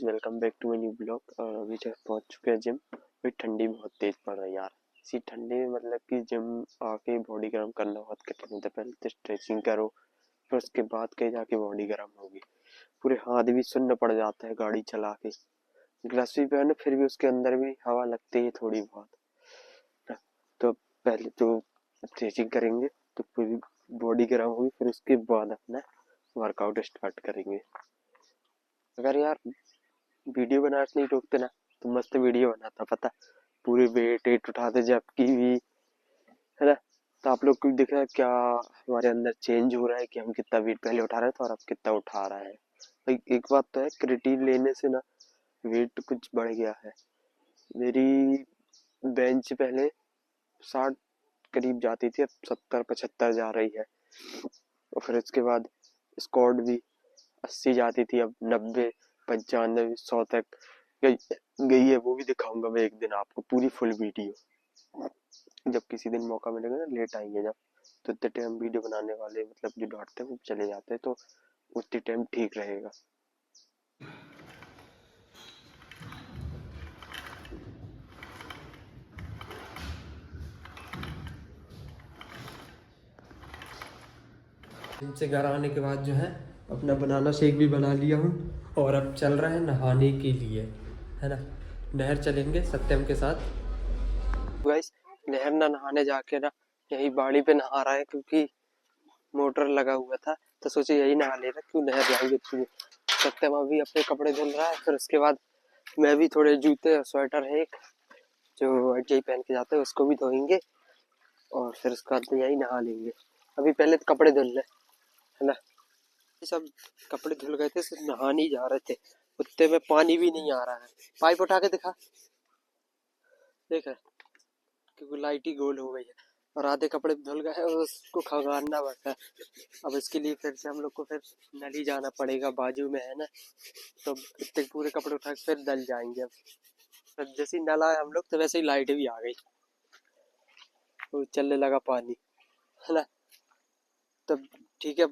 Welcome back to new blog. अभी जो पहुंच चुके हैं जिम। भाई ठंडी बहुत तेज पड़ रही है यार। इसी ठंडी में मतलब कि जिम आके बॉडी गर्म करना बहुत कठिन होता है। पहले तो स्ट्रेचिंग करो, फिर उसके बाद कहीं जाके बॉडी गर्म होगी। पूरे हाथ भी सुन्न पड़ जाता है गाड़ी चला के। ग्लव्स भी पहनो फिर भी उसके अंदर भी हवा लगती है थोड़ी बहुत। तो पहले तो स्ट्रेचिंग करेंगे तो पूरी बॉडी गर्म होगी, फिर उसके बाद अपना वर्कआउट स्टार्ट करेंगे। अगर यार वीडियो बनाने से नहीं रोकते ना तो मस्त वीडियो बनाता, पता पूरे वेट वेट उठाते जबकि भी, है ना। तो आप लोग को दिख रहा है क्या हमारे अंदर चेंज हो रहा है कि हम कितना वेट पहले उठा रहे थे और अब कितना उठा रहा है। भाई एक बात तो है, क्रिएटिन लेने से ना वेट कुछ बढ़ गया है। मेरी बेंच पहले 60 करीब जाती थी, अब 70 75 जा रही है। और फिर उसके बाद स्क्वाट भी 80 जाती थी, अब 90 95 100 तक गई गई है। वो भी दिखाऊंगा मैं एक दिन आपको पूरी फुल वीडियो। जब किसी दिन मौका मिलेगा ना, लेट आएंगे जब, तो उतने टाइम वीडियो बनाने वाले मतलब जो डांटते हैं वो चले जाते हैं, तो उतने टाइम ठीक रहेगा। जिम से घर आने के बाद जो है अपना बनाना शेक भी बना लिया हूँ और अब चल रहा है नहाने के लिए, है ना। नहर चलेंगे सत्यम के साथ। गाइस नहर ना नहाने जाके ना यही बाड़ी पे नहा रहा है, क्योंकि मोटर लगा हुआ था तो सोचे यही नहा लेना, क्यों नहर जाएंगे इतनी। सत्यम अभी अपने कपड़े धुल रहा है, फिर उसके बाद मैं भी थोड़े जूते और स्वेटर है एक जो यही पहन के जाते हैं उसको भी धोएंगे, और फिर उसके बाद यही नहा लेंगे। अभी पहले तो कपड़े धुल ले, है ना। सब कपड़े धुल गए थे, सिर्फ नहाने ही जा रहे थे। उतने में पानी भी नहीं आ रहा है। पाइप उठा के दिखा, देख रहे क्योंकि लाइट ही गोल हो गई है और आधे कपड़े धुल गए हैं, उसको खंगालना पड़ता है। अब इसके लिए फिर से हम लोग को फिर नली जाना पड़ेगा, बाजू में है ना। तो इतने पूरे कपड़े उठा के फिर नल जाएंगे। अब फिर जैसे ही नल आए हम लोग तो वैसे ही लाइट भी आ गई, तो चलने लगा पानी, है ना। तब ठीक है,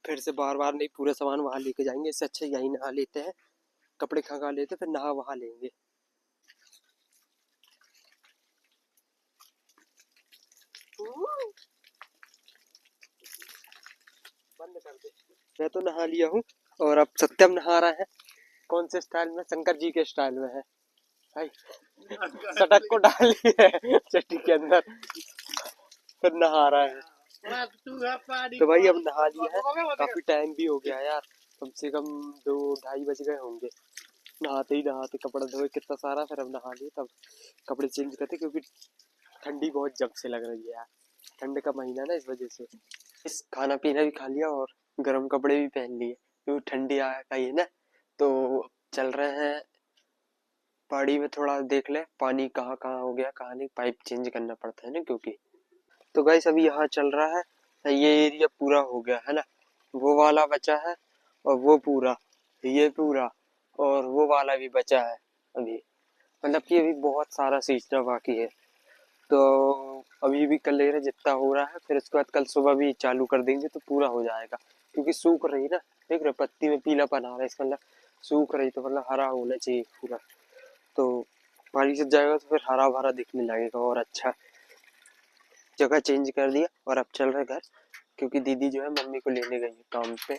फिर से बार बार नहीं पूरे सामान वहां लेके जाएंगे, इससे अच्छा यही नहा लेते हैं, कपड़े खंगा लेते फिर नहा वहा लेंगे। बंद कर दे। मैं तो नहा लिया हूँ और अब सत्यम नहा रहा है। कौन से स्टाइल में? शंकर जी के स्टाइल में है भाई। सटक को डाल लिया है चट्टी के अंदर, फिर नहा रहा है। तो भाई अब नहा लिया है, काफी टाइम भी हो गया यार, कम से कम 2 ढाई बज गए होंगे। नहाते ही नहाते कपड़ा धोए कितना सारा, फिर अब नहा लिए तब कपड़े चेंज करते, क्योंकि ठंडी बहुत जब से लग रही है यार। ठंड का महीना ना, इस वजह से। इस खाना पीना भी खा लिया और गर्म कपड़े भी पहन लिए, क्योंकि ठंडी आ गई है ना। तो चल रहे हैं पहाड़ी में, थोड़ा देख ले पानी कहाँ कहाँ हो गया कहाँ नहीं, पाइप चेंज करना पड़ता है ना क्योंकि। तो गाइस अभी यहाँ चल रहा है, ये एरिया पूरा हो गया है ना। वो वाला बचा है और वो पूरा, ये पूरा, और वो वाला भी बचा है अभी। मतलब कि अभी बहुत सारा सींचना बाकी है। तो अभी भी कर ले रहे जितना हो रहा है, फिर उसके बाद कल सुबह भी चालू कर देंगे तो पूरा हो जाएगा। क्योंकि सूख रही ना, देख रहे पत्ती में पीलापन आ रहा है, इसका मतलब सूख रही, तो मतलब हरा होना चाहिए पूरा। तो पानी से जाएगा तो फिर हरा भरा दिखने लगेगा और अच्छा। जगह चेंज कर दिया और अब चल रहे घर, क्योंकि दीदी जो है मम्मी को लेने गई है काम पे,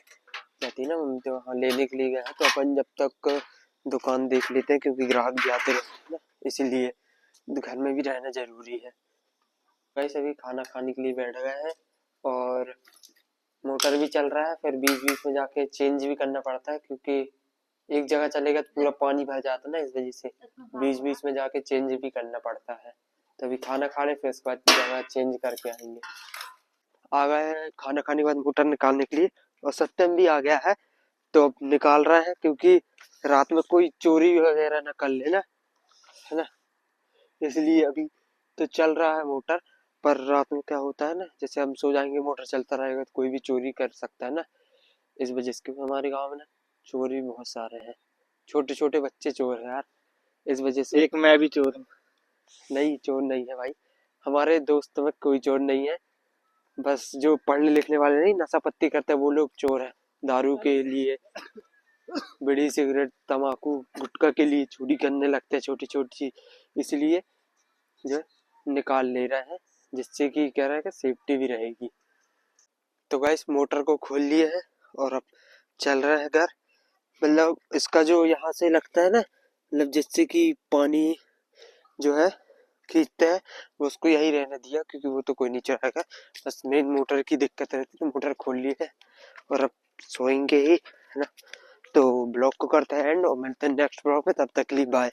जाती है ना मम्मी, तो वहाँ लेने के लिए गया है। तो अपन जब तक दुकान देख लेते हैं, क्योंकि ग्राहक भी आते रहते हैं ना, इसीलिए घर में भी रहना जरूरी है। वैसे भी खाना खाने के लिए बैठ गए हैं और मोटर भी चल रहा है, फिर बीच बीच में जाके चेंज भी करना पड़ता है, क्योंकि एक जगह चलेगा तो पूरा पानी भर जाता है ना, इस वजह से बीच बीच में जाके चेंज भी करना पड़ता है। तभी खाना खा ले, फिर उसके बाद जगह चेंज करके आएंगे। आ गए हैं खाना खाने के बाद मोटर निकालने के लिए, और सत्यम भी आ गया है। तो अब निकाल रहा है, क्योंकि रात में कोई चोरी वगैरह न कर लेना, है ना। इसलिए अभी तो चल रहा है मोटर, पर रात में क्या होता है ना, जैसे हम सो जाएंगे मोटर चलता रहेगा तो कोई भी चोरी कर सकता है ना। इस वजह से, क्योंकि हमारे गांव में ना चोरी बहुत सारे हैं, छोटे छोटे बच्चे चोर हैं यार। इस वजह से एक मैं भी चोर हूँ। नहीं, चोर नहीं है भाई, हमारे दोस्त में कोई चोर नहीं है। बस जो पढ़ने लिखने वाले नहीं, नशा पत्ती करते हैं वो लोग चोर है, दारू के लिए। बीड़ी सिगरेट तम्बाकू गुटखा के लिए चोरी करने लगते हैं छोटी छोटी, इसलिए जो निकाल ले रहा है, जिससे कि कह रहा है कि सेफ्टी भी रहेगी। तो गाइस मोटर को खोल लिए है और अब चल रहा है घर। मतलब इसका जो यहाँ से लगता है ना, मतलब जिससे कि पानी जो है खींचते हैं, वो उसको यही रहने दिया क्योंकि वो तो कोई नहीं चलाएगा। बस मेन मोटर की दिक्कत रहती है, तो मोटर खोल ली है और अब सोएंगे ही, है ना। तो ब्लॉग को करते हैं एंड और मिलते हैं नेक्स्ट ब्लॉग में, तब तक के लिए बाय।